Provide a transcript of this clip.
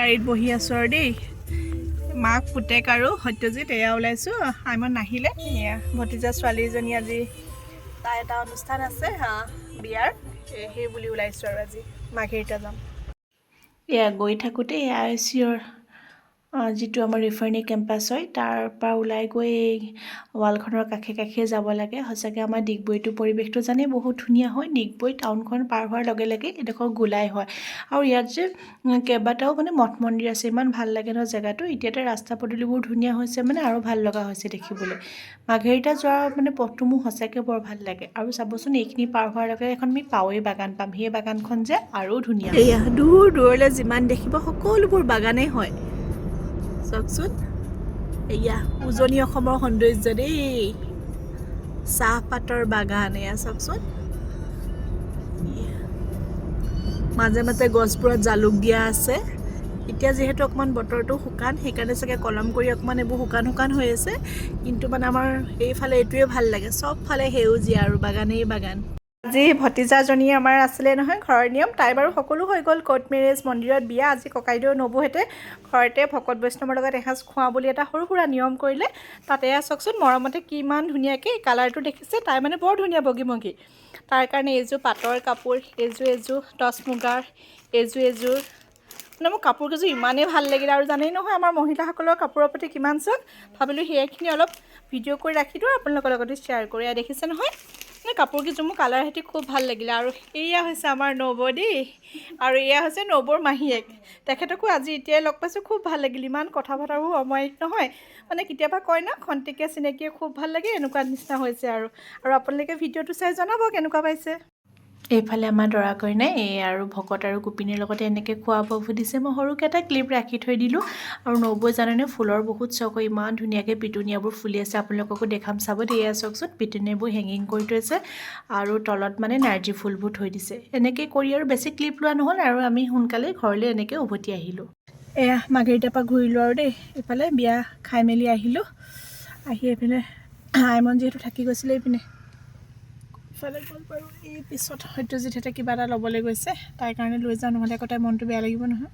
গাড়ীত বহি আছোঁ আৰু দেই মাক পুতেক আৰু সত্যজিত এয়া ওলাইছোঁ আইমন নাহিলে এয়া ভতিজা ছোৱালীজনী আজি তাই এটা অনুষ্ঠান আছে বিয়াৰ সেই বুলি ওলাইছোঁ আৰু আজি মাঘেৰিটা যাম এয়া গৈ থাকোঁতে এয়া চিঞৰ যিটো আমাৰ ৰিফাইনেৰী কেম্পাছ হয় তাৰ পৰা ওলাই গৈ ৱালখনৰ কাষে কাষে যাব লাগে সঁচাকৈ আমাৰ ডিগবৈটো পৰিৱেশটো জানেই বহুত ধুনীয়া হয় ডিগবৈ টাউনখন পাৰ হোৱাৰ লগে লগে এডোখৰ গোলাই হয় আৰু ইয়াত যে কেইবাটাও মানে মঠ মন্দিৰ আছে ইমান ভাল লাগে ন জেগাটো এতিয়াতে ৰাস্তা পদূলিবোৰ ধুনীয়া হৈছে মানে আৰু ভাল লগা হৈছে দেখিবলৈ মাঘেৰিটা যোৱাৰ মানে পথটো মোৰ সঁচাকৈ বৰ ভাল লাগে আৰু চাবচোন এইখিনি পাৰ হোৱাৰ লগে এখন আমি পাৱেই বাগান পাম সেই বাগানখন যে আৰু ধুনীয়া এয়া দূৰ দূৰলৈ যিমান দেখিব সকলোবোৰ বাগানেই হয় চাওকচোন এয়া উজনি অসমৰ সৌন্দৰ্য দেই চাহপাতৰ বাগান এয়া চাওকচোন মাজে মাজে গছবোৰত জালুক দিয়া আছে এতিয়া যিহেতু অকণমান বতৰটো শুকান সেইকাৰণে চাগে কলম কৰি অকণমান এইবোৰ শুকান শুকান হৈ আছে কিন্তু মানে আমাৰ এইফালে এইটোৱে ভাল লাগে চবফালে সেউজীয়া আৰু বাগানেই বাগান আজি ভতিজাজনী আমাৰ আছিলে নহয় ঘৰৰ নিয়ম তাই বাৰু সকলো হৈ গ'ল কোৰ্ট মেৰেজ মন্দিৰত বিয়া আজি ককাইদেউ নবৌহেঁতে ঘৰতে ভকত বৈষ্ণৱৰ লগত এসাঁজ খোৱা বুলি এটা সৰু সুৰা নিয়ম কৰিলে তাতে চাওকচোন মৰমতে কিমান ধুনীয়াকৈ কালাৰটো দেখিছে তাই মানে বৰ ধুনীয়া বগীমগী তাৰ কাৰণে এইযোৰ পাটৰ কাপোৰ এইযোৰ টচ মুগাৰ এইযোৰ মানে মোৰ কাপোৰকেইযোৰ ইমানেই ভাল লাগিলে আৰু জানেই নহয় আমাৰ মহিলাসকলৰ কাপোৰৰ প্ৰতি কিমান চখ ভাবিলোঁ সেইখিনি অলপ ভিডিঅ' কৰি ৰাখি দিওঁ আপোনালোকৰ লগতে শ্বেয়াৰ কৰি দেখিছে নহয় কাপোৰকেইযোৰ মোৰ কালাৰ সৈতে খুব ভাল লাগিলে আৰু এয়া হৈছে আমাৰ নবৌ দেই আৰু এয়া হৈছে নবৌৰ মাহীয়েক তেখেতকো আজি এতিয়াই লগ পাইছোঁ খুব ভাল লাগিল ইমান কথা বতৰাবোৰ অমায়িক নহয় মানে কেতিয়াবা কয় ন খন্তেকীয়া চিনাকিয়ে খুব ভাল লাগে এনেকুৱা নিচিনা হৈছে আৰু আপোনালোকে ভিডিঅ'টো চাই জনাব কেনেকুৱা পাইছে এইফালে আমাৰ দৰা কইনাই এই আৰু ভকত আৰু গোপিনীৰ লগতে এনেকৈ খোৱা বোৱা সুধিছে মই সৰুকৈ এটা ক্লিপ ৰাখি থৈ দিলোঁ আৰু নবৌয়ে জানেনে ফুলৰ বহুত চখ হয় ইমান ধুনীয়াকৈ পিটুনিয়াবোৰ ফুলি আছে আপোনালোককো দেখাম চাব এয়া চাওকচোন পিটুনিয়াবোৰ হেঙিং কৰি থৈছে আৰু তলত মানে নাৰ্জী ফুলবোৰ থৈ দিছে এনেকৈ কৰি আৰু বেছি ক্লিপ লোৱা নহ'ল আৰু আমি সোনকালে ঘৰলৈ এনেকৈ উভতি আহিলোঁ এয়া মাঘেৰিটাৰ পৰা ঘূৰিলোঁ আৰু দেই এইফালে বিয়া খাই মেলি আহিলোঁ আহি এইপিনে আইমন যিহেতু থাকি গৈছিলে এইপিনে ইফালে গ'ল বাৰু এই পিছত সত্যজিৎহঁতে কিবা এটা ল'বলৈ গৈছে তাইৰ কাৰণে লৈ যাওঁ নহ'লে আকৌ তাইৰ মনটো বেয়া লাগিব নহয়